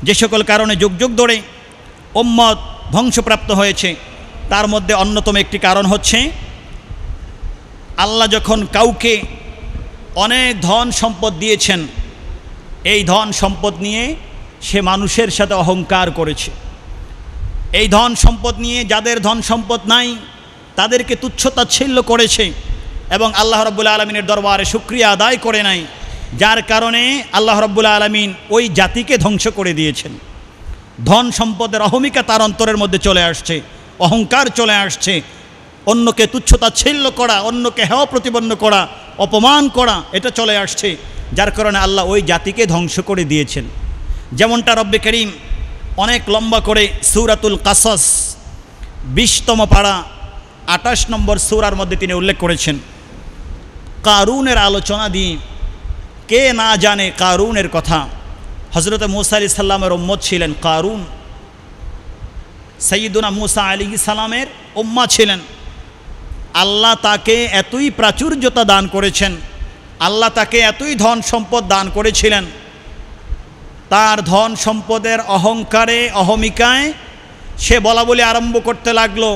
যে সকল কারণে যুগ যুগ ধরে উম্মত ধ্বংসপ্রাপ্ত হয়েছে, তার মধ্যে অন্যতম একটি কারণ হচ্ছে আল্লাহ যখন কাউকে অনেক ধন সম্পদ দিয়েছেন, এই ধন সম্পদ নিয়ে সে মানুষের সাথে অহংকার করেছে। এই ধন সম্পদ নিয়ে যাদের ধন সম্পদ নাই তাদেরকে তুচ্ছ-তাচ্ছিল্য করেছে এবং আল্লাহ রাব্বুল আলামিনের দরবারে শুকরিয়া আদায় করে নাই, যার কারণে আল্লাহ রাব্বুল আলামিন ওই জাতিকে ধ্বংস করে দিয়েছেন। ধন সম্পদের অহমিকা তার অন্তরের মধ্যে চলে আসছে, অহংকার চলে আসছে, অন্যকে তুচ্ছ-তাচ্ছিল্য করা, অন্যকে হেয় প্রতিপন্ন করা, অপমান করা, এটা চলে আসছে, যার কারণে আল্লাহ ওই জাতিকে ধ্বংস করে দিয়েছেন। যেমনটা রব্বে করিম অনেক লম্বা করে সূরাতুল কাসাস 20তম পারা 28 নম্বর সূরার মধ্যে তিনি উল্লেখ করেছেন। কারুনের আলোচনা দিয়ে, কে না জানে কারুনের কথা। হযরত মূসা আলাইহিস সালামের উম্মত ছিলেন কারুন, সাইয়্যিদুনা মূসা আলাইহিস সালামের উম্মাহ ছিলেন। আল্লাহ তাকে এতই প্রাচুর্যতা দান করেছেন, আল্লাহ তাকে এতই ধন সম্পদ দান করেছিলেন, তার ধন সম্পদের অহংকারে অহমিকায় সে বলা বলে আরম্ভ করতে লাগলো,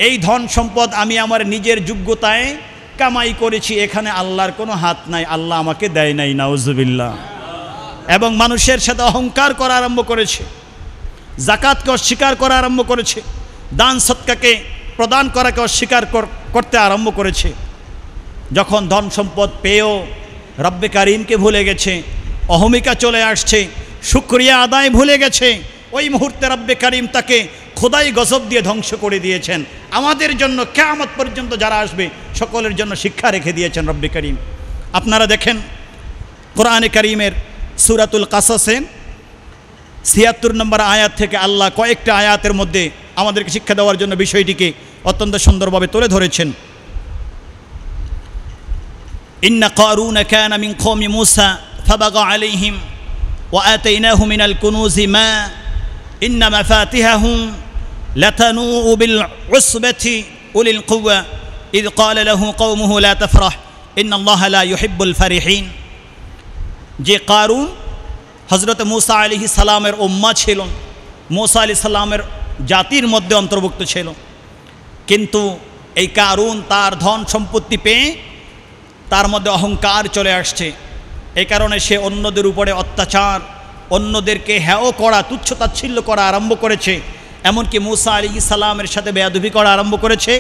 এই ধন সম্পদ আমি আমার নিজের যোগ্যতায় কামাই করেছি, এখানে আল্লাহর কোনো হাত নাই, আল্লাহ আমাকে দেয় নাই, নাউজুবিল্লাহ। এবং মানুষের সাথে অহংকার করা আরম্ভ করেছে, যাকাতকে অস্বীকার করা আরম্ভ করেছে, দান সদকাকে প্রদান করাকে অস্বীকার করতে আরম্ভ করেছে। যখন ধন সম্পদ পেয়েও রব্বে কারিমকে ভুলে গেছে, অহমিকা চলে আসছে, শুকরিয়া আদায় ভুলে গেছে, ওই মুহূর্তে রব্বে কারিম তাকে খোদাই গজব দিয়ে ধ্বংস করে দিয়েছেন। আমাদের জন্য কিয়ামত পর্যন্ত যারা আসবে সকলের জন্য শিক্ষা রেখে দিয়েছেন রব্বে কারিম। আপনারা দেখেন কোরআনে কারিমের সূরাতুল কাসাসের ৭৬ নম্বর আয়াত থেকে আল্লাহ কয়েকটা আয়াতের মধ্যে আমাদেরকে শিক্ষা দেওয়ার জন্য বিষয়টিকে অত্যন্ত সুন্দরভাবে তুলে ধরেছেন। ইন্না কারুন কানা মিন কওমি মূসা ফাবাগা আলাইহিম ওয়া আতাইনাহু মিনাল কুনুজি মা ইন্না মাফাতিহাহু লাতানূউ বিল উসবাতি উলিল কুওয়া ইয ক্বালা লাহু কওমুহু লা তাফরাহ ইন্নাল্লাহা লা ইউহিব্বুল ফারিহিন। যে কারুন হযরত মূসা আলাইহিস সালামের উম্মাহ ছিল, মূসা আলাইহিস সালামের জাতির মধ্যে অন্তর্ভুক্ত ছিল, কিন্তু এই কারুন তার ধন সম্পত্তি পেয়ে তার মধ্যে অহংকার চলে আসছে। এই কারণে সে অন্যদের উপরে অত্যাচার, অন্যদেরকে হেয় করা, তুচ্ছ-তাচ্ছিল্য করা আরম্ভ করেছে, এমনকি মূসা আলাইহিস সালামের সাথে বেয়াদবি করা আরম্ভ করেছে,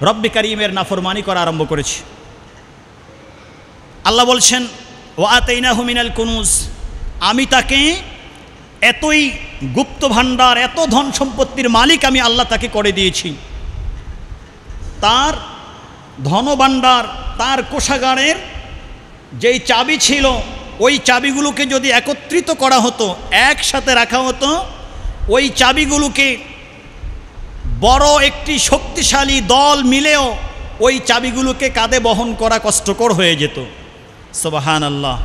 রব্বে কারিমের নাফরমানি করা আরম্ভ করেছে। আল্লাহ বলছেন ওয়া আতাইনাহু মিনাল কুনুজ, আমি তাকে এতই গুপ্ত ভাণ্ডার, এত ধন সম্পত্তির মালিক আমি আল্লাহ তাকে করে দিয়েছি। তার ধনভাণ্ডার, তার কোষাগারের যেই চাবি ছিল, ওই চাবিগুলোকে যদি একত্রিত করা হতো, একসাথে রাখা হতো, ওই চাবিগুলোকে বড় একটি শক্তিশালী দল মিলেও ওই চাবিগুলোকে কাঁধে বহন করা কষ্টকর হয়ে যেত। সুবহানাল্লাহ।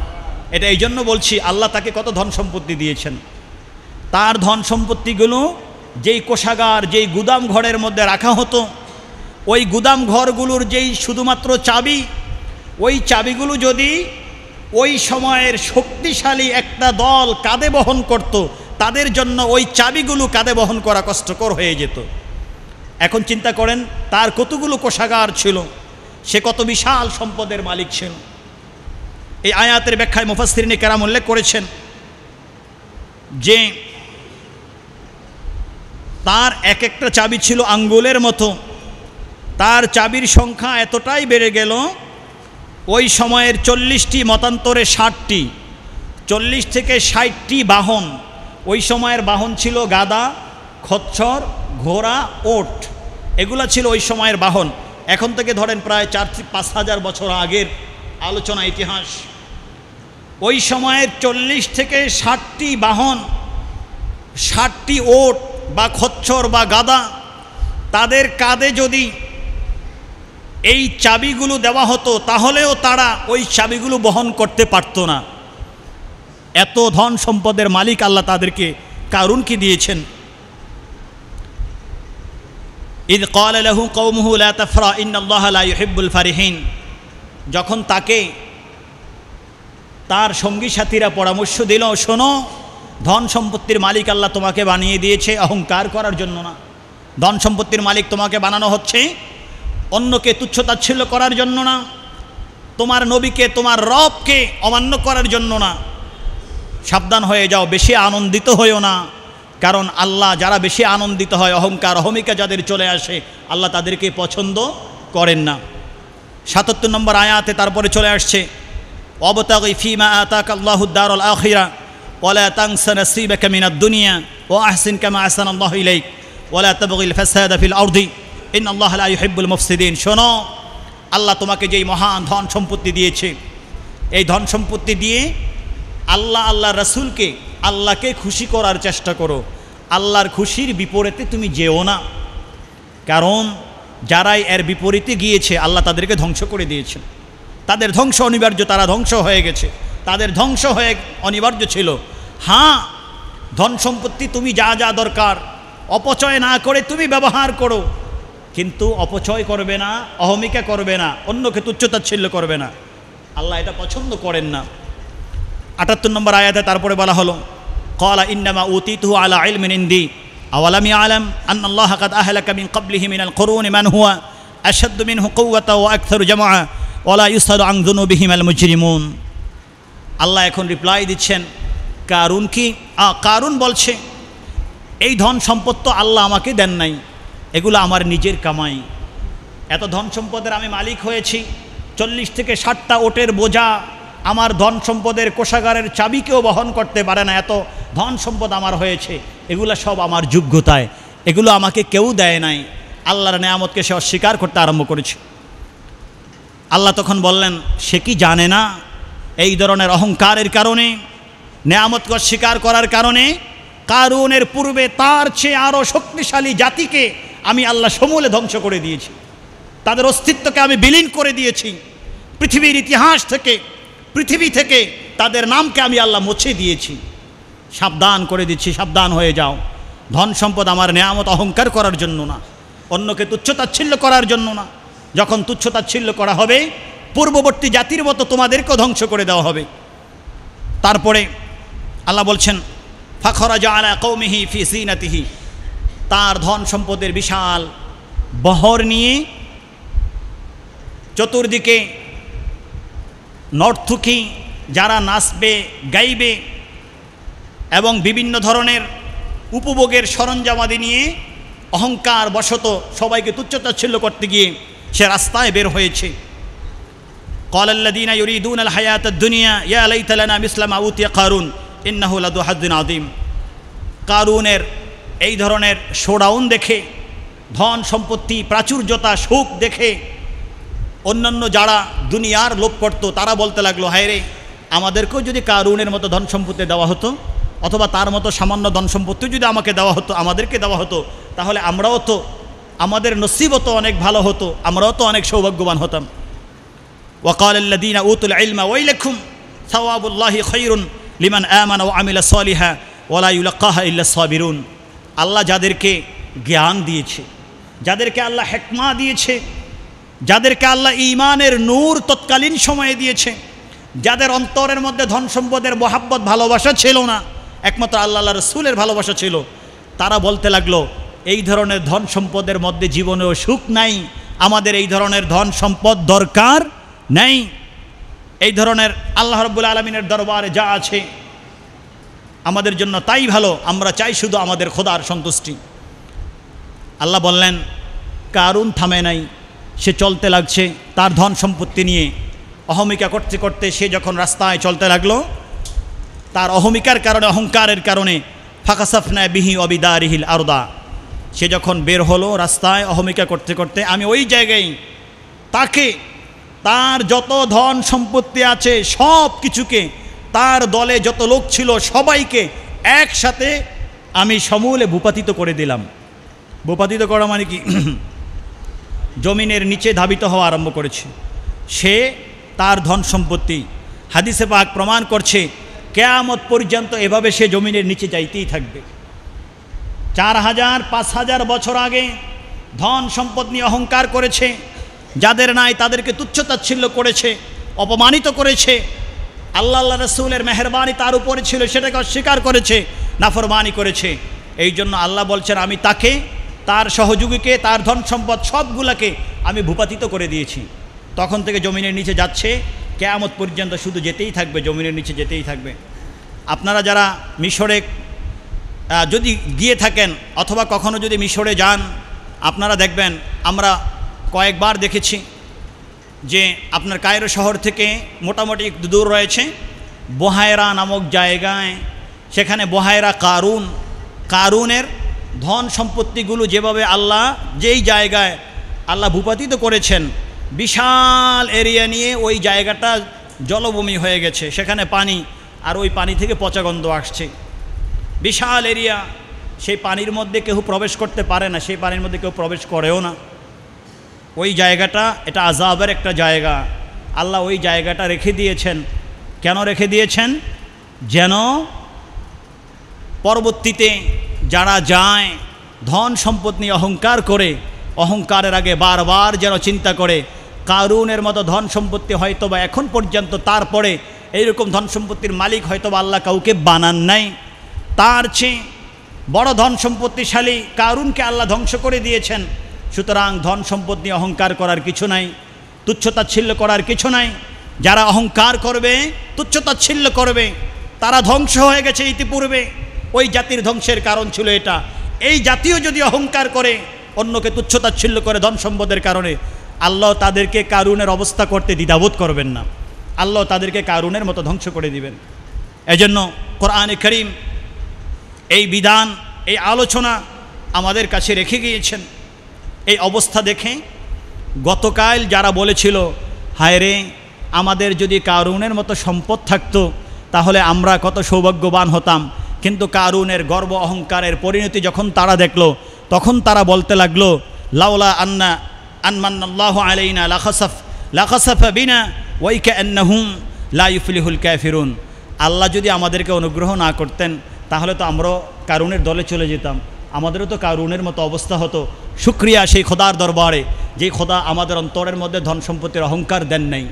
এটা এই জন্য বলছি আল্লাহ তাকে কত ধন সম্পত্তি দিয়েছেন। তার ধন সম্পত্তিগুলো যেই কোষাগার, যেই গুদাম ঘরের মধ্যে রাখা হতো, ওই গুদাম ঘরগুলোর যেই শুধুমাত্র চাবি, ওই চাবিগুলো যদি ওই সময়ের শক্তিশালী একটা দল কাঁধে বহন করত, তাদের জন্য ওই চাবিগুলো কাঁধে বহন করা কষ্টকর হয়ে যেত। এখন চিন্তা করেন তার কতগুলো কোষাগার ছিল, সে কত বিশাল সম্পদের মালিক ছিল। এই আয়াতের ব্যাখ্যায় মুফাসসিরিনে কেরাম উল্লেখ করেছেন যে তার এক একটা চাবি ছিল আঙ্গুলের মতো। তার চাবির সংখ্যা এতটাই বেড়ে গেল, ওই সময়ের 40টি মতান্তরে 60টি, 40 থেকে 60টি বাহন, ওই সময়ের বাহন ছিল গাদা, খচ্চর, ঘোড়া, ওট, এগুলা ছিল ওই সময়ের বাহন। এখন থেকে ধরেন প্রায় 4-5 হাজার বছর আগের আলোচনা, ইতিহাস। ওই সময়ের 40 থেকে 60টি বাহন, 60টি ওট বা খচ্চর বা গাদা, তাদের কাঁধে যদি এই চাবিগুলো দেওয়া হতো তাহলেও তারা ওই চাবিগুলো বহন করতে পারত না। এত ধন সম্পদের মালিক আল্লাহ তাদেরকে, কারুনকে দিয়েছেন। ইয ক্বালা লাহু কওমুহু লা তাফরা ইন্নাল্লাহা লা ইউহিব্বুল ফারিহিন। যখন তাকে তার সঙ্গী সাথীরা পরামর্শ দিল, শোনো ধন সম্পত্তির মালিক আল্লাহ তোমাকে বানিয়ে দিয়েছে অহংকার করার জন্য না। ধন সম্পত্তির মালিক তোমাকে বানানো হচ্ছে অন্যকে তুচ্ছতাচ্ছিল্য করার জন্য না, তোমার নবীকে তোমার রবকে অমান্য করার জন্য না। সাবধান হয়ে যাও, বেশি আনন্দিত হয়েও না, কারণ আল্লাহ যারা বেশি আনন্দিত হয়, অহংকার অহমিকা যাদের চলে আসে, আল্লাহ তাদেরকে পছন্দ করেন না। ৭৭ নম্বর আয়াতে তারপরে চলে আসছে ওয়াবতাগি ফীমা আতাকাল্লাহুদ দারুল আখিরা ওয়ালা তানসা নাসীবাকা মিনাদ দুনিয়া ওয়া আহসিন কামা আহসানাল্লাহু ইলাইক ওয়ালা তাবগিল ফাসাদা ফিল আরদি ইন্নাল্লাহা লা ইউহিব্বুল মুফসিদিন। শোনো, আল্লাহ তোমাকে যেই মহান ধন সম্পত্তি দিয়েছে, এই ধন সম্পত্তি দিয়ে আল্লাহ রাসূলকে, আল্লাহকে খুশি করার চেষ্টা করো। আল্লাহর খুশির বিপরীতে তুমি যেও না, কারণ যারাই এর বিপরীতে গিয়েছে আল্লাহ তাদেরকে ধ্বংস করে দিয়েছেন। তাদের ধ্বংস অনিবার্য, তারা ধ্বংস হয়ে গেছে, তাদের ধ্বংস হয়ে অনিবার্য ছিল। হ্যাঁ, ধন সম্পত্তি তুমি যা যা দরকার অপচয় না করে তুমি ব্যবহার করো, কিন্তু অপচয় করবে না, অহমিকা করবে না, অন্যকে তুচ্ছতাচ্ছিল্য করবে না। আল্লাহ এটা পছন্দ করেন না। ৭৮ নম্বর আয়াতে তারপরে বলা হলো ক্বালা ইন্নামা উতীতুহু আলা ইলমিন ইনদি আওয়ালাম ইয়ালাম আন্নাল্লাহা কাদ আহলাকা মিন ক্বাবলিহি মিনাল কুরুনি মান হুয়া আশাদ্দু মিনহু কুওয়াতান ওয়া আকথারু জামআ ওয়া লা ইউসআলু আন যুনুবিহিমাল মুজরিমুন। আল্লাহ এখন রিপ্লাই দিচ্ছেন কারুন বলছে, এই ধন সম্পদ তো আল্লাহ আমাকে দেন নাই, এগুলো আমার নিজের কামাই। এত ধন সম্পদের আমি মালিক হয়েছি, 40 থেকে 60টা ওটের বোঝা আমার ধন সম্পদের কোষাগারের চাবিকেও বহন করতে পারে না, এত ধন সম্পদ আমার হয়েছে। এগুলো সব আমার যোগ্যতায়, এগুলো আমাকে কেউ দেয় নাই। আল্লাহর নেয়ামতকে সে অস্বীকার করতে আরম্ভ করেছে। আল্লাহ তখন বললেন, সে কি জানে না এই ধরনের অহংকারের কারণে, নেয়ামতকে অস্বীকার করার কারণে কারুনের পূর্বে তার চেয়ে আরও শক্তিশালী জাতিকে আমি আল্লাহ সমূলে ধ্বংস করে দিয়েছি, তাদের অস্তিত্বকে আমি বিলীন করে দিয়েছি। পৃথিবীর ইতিহাস থেকে, পৃথিবী থেকে তাদের নামকে আমি আল্লাহ মুছে দিয়েছি। সাবধান করে দিচ্ছি, সাবধান হয়ে যাও। ধন সম্পদ আমার নেয়ামত অহংকার করার জন্য না, অন্যকে তুচ্ছতাচ্ছিল্য করার জন্য না। যখন তুচ্ছতাচ্ছিল্য করা হবে, পূর্ববর্তী জাতির মতো তোমাদেরকেও ধ্বংস করে দেওয়া হবে। তারপরে আল্লাহ বলছেন ফাখরাজা আলা কওমিহি ফি জিনাতিহি, তার ধন সম্পদের বিশাল বহর নিয়ে চতুর্দিকে নর্তকী যারা নাচবে, গাইবে এবং বিভিন্ন ধরনের উপভোগের সরঞ্জামাদি নিয়ে অহংকার বশত সবাইকে তুচ্ছতাচ্ছিল্য করতে গিয়ে সে রাস্তায় বের হয়েছে। ক্বালাল্লাযীনা ইউরিদুনাল হায়াতাদ দুনিয়া ইয়া লাইতা লানা মিসলা মা উতিয়া কারুন ইন্নাহু লাযু হায্যিন আযীম। কারুনের এই ধরনের শোডাউন দেখে, ধন সম্পত্তি, প্রাচুর্যতা, সুখ দেখে অন্যান্য যারা দুনিয়ার লোভ করত তারা বলতে লাগলো, হায় রে, আমাদেরকেও যদি কারুনের মতো ধন সম্পত্তি দেওয়া হতো, অথবা তার মতো সামান্য ধন সম্পত্তি যদি আমাকে দেওয়া হতো, আমাদেরকে দেওয়া হতো, তাহলে আমরাও তো, আমাদের নসিবও তো অনেক ভালো হতো, আমরাও তো অনেক সৌভাগ্যবান হতাম। ওয়াকালাল্লাযীনা উতুল ইলমা ওয়াইলাকুম সাওয়াবুল্লাহি খায়রুন লিমান আমানা ওয়া আমিলা সালিহা ওয়া লা ইউলাক্কাহা ইল্লাস সাবিরুন। আল্লাহ যাদেরকে জ্ঞান দিয়েছে, যাদেরকে আল্লাহ হিকমা দিয়েছে, যাদেরকে আল্লাহ ঈমানের নূর তৎকালীন সময়ে দিয়েছে, যাদের অন্তরের মধ্যে ধন সম্পদের মহাব্বত ভালোবাসা ছিল না, একমাত্র আল্লাহ রাসূলের ভালোবাসা ছিল, তারা বলতে লাগলো, এই ধরনের ধন সম্পদের মধ্যে জীবনেও সুখ নাই, আমাদের এই ধরনের ধন সম্পদ দরকার নেই। এই ধরনের আল্লাহ রাব্বুল আলামিনের দরবারে যা আছে আমাদের জন্য তাই ভালো, আমরা চাই শুধু আমাদের খোদার সন্তুষ্টি। আল্লাহ বললেন, কারুন থামে নাই, সে চলতে লাগছে তার ধন সম্পত্তি নিয়ে অহমিকা করতে করতে। সে যখন রাস্তায় চলতে লাগলো, তার অহমিকার কারণে, অহংকারের কারণে ফাকাসাফনা বিহি অবিদারিহিল আরদা, সে যখন বের হলো রাস্তায় অহমিকা করতে করতে, আমি ওই জায়গায় তাকে, তার যত ধন সম্পত্তি আছে সব কিছুকে, তার দলে যত লোক ছিল সবাইকে একসাথে আমি সমূলে ভূপাতিত করে দিলাম। ভূপাতিত করা মানে কি? জমিনের নিচে ধাবিত হওয়া আরম্ভ করেছে সে, তার ধন সম্পত্তি। হাদিসে পাক প্রমাণ করছে কিয়ামত পর্যন্ত এভাবে সে জমিনের নিচে যাইতেই থাকবে। 4000 5000 বছর আগে ধন সম্পদ নিয়ে অহংকার করেছে, যাদের নাই তাদেরকে তুচ্ছতাচ্ছিল্য করেছে, অপমানিত করেছে, আল্লাহ আল্লাহ রসুলের মেহেরবানি তার উপরে ছিল, সেটাকে অস্বীকার করেছে, নাফরমানি করেছে। এই জন্য আল্লাহ বলছেন আমি তাকে, তার সহযোগীকে, তার ধন সম্পদ সবগুলাকে আমি ভূপাতিত করে দিয়েছি। তখন থেকে জমিনের নিচে যাচ্ছে, কিয়ামত পর্যন্ত শুধু যেতেই থাকবে, জমিনের নিচে যেতেই থাকবে। আপনারা যারা মিশরে যদি গিয়ে থাকেন অথবা কখনো যদি মিশরে যান, আপনারা দেখবেন, আমরা কয়েকবার দেখেছি যে আপনার কায়রো শহর থেকে মোটামুটি একটু দূর রয়েছে বহায়রা নামক জায়গায়, সেখানে বহায়রা কারুনের ধন সম্পত্তিগুলো যেভাবে আল্লাহ যেই জায়গায় আল্লাহ ভূপাতিত করেছেন, বিশাল এরিয়া নিয়ে ওই জায়গাটা জলভূমি হয়ে গেছে, সেখানে পানি, আর ওই পানি থেকে পচা গন্ধ আসছে। বিশাল এরিয়া, সেই পানির মধ্যে কেউ প্রবেশ করতে পারে না, সেই পানির মধ্যে কেউ প্রবেশ করেও না। ওই জায়গাটা এটা আযাবের একটা জায়গা। আল্লাহ ওই জায়গাটা রেখে দিয়েছেন। কেন রেখে দিয়েছেন? যেন পরবর্তীতে যারা যায় ধন সম্পদ নিয়ে অহংকার করে, অহংকারের আগে বারবার যেন চিন্তা করে কারুনের মতো ধন সম্পত্তি হয়তোবা এখন পর্যন্ত, তারপরে এইরকম ধন সম্পত্তির মালিক হয়তোবা আল্লাহ কাউকে বানান নাই। তার চেয়ে বড় ধন সম্পত্তিশালী কারুনকে আল্লাহ ধ্বংস করে দিয়েছেন। সুতরাং ধন সম্পদ নিয়ে অহংকার করার কিছু নাই, তুচ্ছতাচ্ছিল্য করার কিছু নাই। যারা অহংকার করবে, তুচ্ছতাচ্ছিল্য করবে, তারা ধ্বংস হয়ে গেছে ইতিপূর্বে। ওই জাতির ধ্বংসের কারণ ছিল এটা। এই জাতীয় যদি অহংকার করে, অন্যকে তুচ্ছতাচ্ছিল্য করে ধন সম্পদের কারণে, আল্লাহ তাদেরকে কারুনের অবস্থা করতে দ্বিধাবোধ করবেন না, আল্লাহ তাদেরকে কারুনের মতো ধ্বংস করে দিবেন। এজন্য কোরআনে কারীম এই বিধান, এই আলোচনা আমাদের কাছে রেখে গিয়েছেন। এই অবস্থা দেখে গতকাল যারা বলেছিল হায় রে, আমাদের যদি কারুনের মতো সম্পদ থাকতো তাহলে আমরা কত সৌভাগ্যবান হতাম, কিন্তু কারুনের গর্ব অহংকারের পরিণতি যখন তারা দেখলো, তখন তারা বলতে লাগলো লাউলা আন্না আনমান্নাল্লাহু আলাইনা লাখাসাফা বিনা ওয়া কাআন্নাহুম লা ইউফলিহুল কাফিরুন। আল্লাহ যদি আমাদেরকে অনুগ্রহ না করতেন তাহলে তো আমরাও কারুনের দলে চলে যেতাম, আমাদেরও তো কারুনের মতো অবস্থা হতো। শুকরিয়া সেই খোদার দরবারে, যেই খোদা আমাদের অন্তরের মধ্যে ধন সম্পত্তির অহংকার দেন নাই,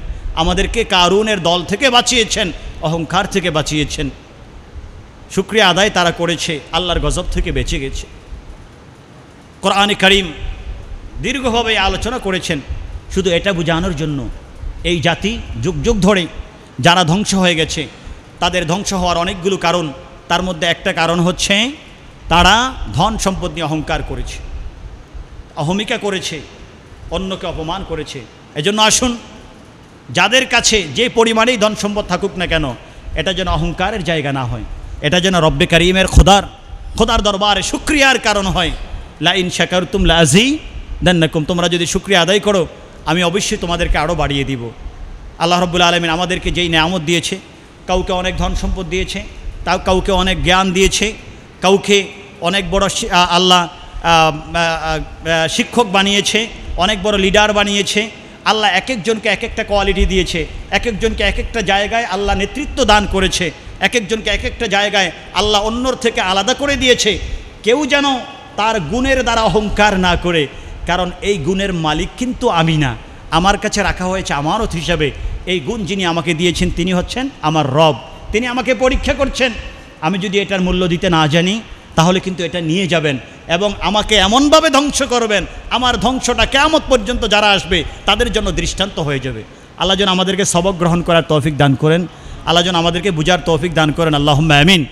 আমাদেরকে কারুনের দল থেকে বাঁচিয়েছেন, অহংকার থেকে বাঁচিয়েছেন। শুকরিয়া আদায় তারা করেছে, আল্লাহর গজব থেকে বেঁচে গেছে। কোরআনে কারীম দীর্ঘভাবে আলোচনা করেছেন শুধু এটা বোঝানোর জন্য, এই জাতি যুগ যুগ ধরে যারা ধ্বংস হয়ে গেছে, তাদের ধ্বংস হওয়ার অনেকগুলো কারণ। তার মধ্যে একটা কারণ হচ্ছে তারা ধন সম্পদ নিয়ে অহংকার করেছে, অহমিকা করেছে, অন্যকে অপমান করেছে। এজন্য আসুন, যাদের কাছে যে পরিমাণেই ধন সম্পদ থাকুক না কেন, এটা যেন অহংকারের জায়গা না হয়, এটা যেন রব্বে কারীমের খোদার দরবারে শুকরিয়ার কারণ হয়। লা ইন শাকারতুম লা আযীদান্নাকুম, তোমরা যদি শুকরিয়া আদায় করো আমি অবশ্যই তোমাদেরকে আরও বাড়িয়ে দিব। আল্লাহ রাব্বুল আলামিন আমাদেরকে যেই নেয়ামত দিয়েছে, কাউকে অনেক ধন সম্পদ দিয়েছে, তাও কাউকে অনেক জ্ঞান দিয়েছে, কাউকে অনেক বড় আল্লাহ শিক্ষক বানিয়েছে, অনেক বড় লিডার বানিয়েছে। আল্লাহ এক একজনকে এক একটা কোয়ালিটি দিয়েছে, এক একজনকে এক একটা জায়গায় আল্লাহ নেতৃত্ব দান করেছে, এক একজনকে এক একটা জায়গায় আল্লাহ অন্যর থেকে আলাদা করে দিয়েছে। কেউ যেন তার গুণের দ্বারা অহংকার না করে, কারণ এই গুণের মালিক কিন্তু আমি না, আমার কাছে রাখা হয়েছে আমানত হিসাবে। এই গুণ যিনি আমাকে দিয়েছেন তিনি হচ্ছেন আমার রব, তিনি আমাকে পরীক্ষা করছেন। আমি যদি এটার মূল্য দিতে না জানি তাহলে কিন্তু এটা নিয়ে যাবেন এবং আমাকে এমনভাবে ধ্বংস করবেন, আমার ধ্বংসটা কিয়ামত পর্যন্ত যারা আসবে তাদের জন্য দৃষ্টান্ত হয়ে যাবে। আল্লাহ যেন আমাদেরকে সবক গ্রহণ করার তৌফিক দান করেন, আল্লাহ যেন আমাদেরকে বুঝার তৌফিক দান করেন। আল্লাহুম্মা আমিন।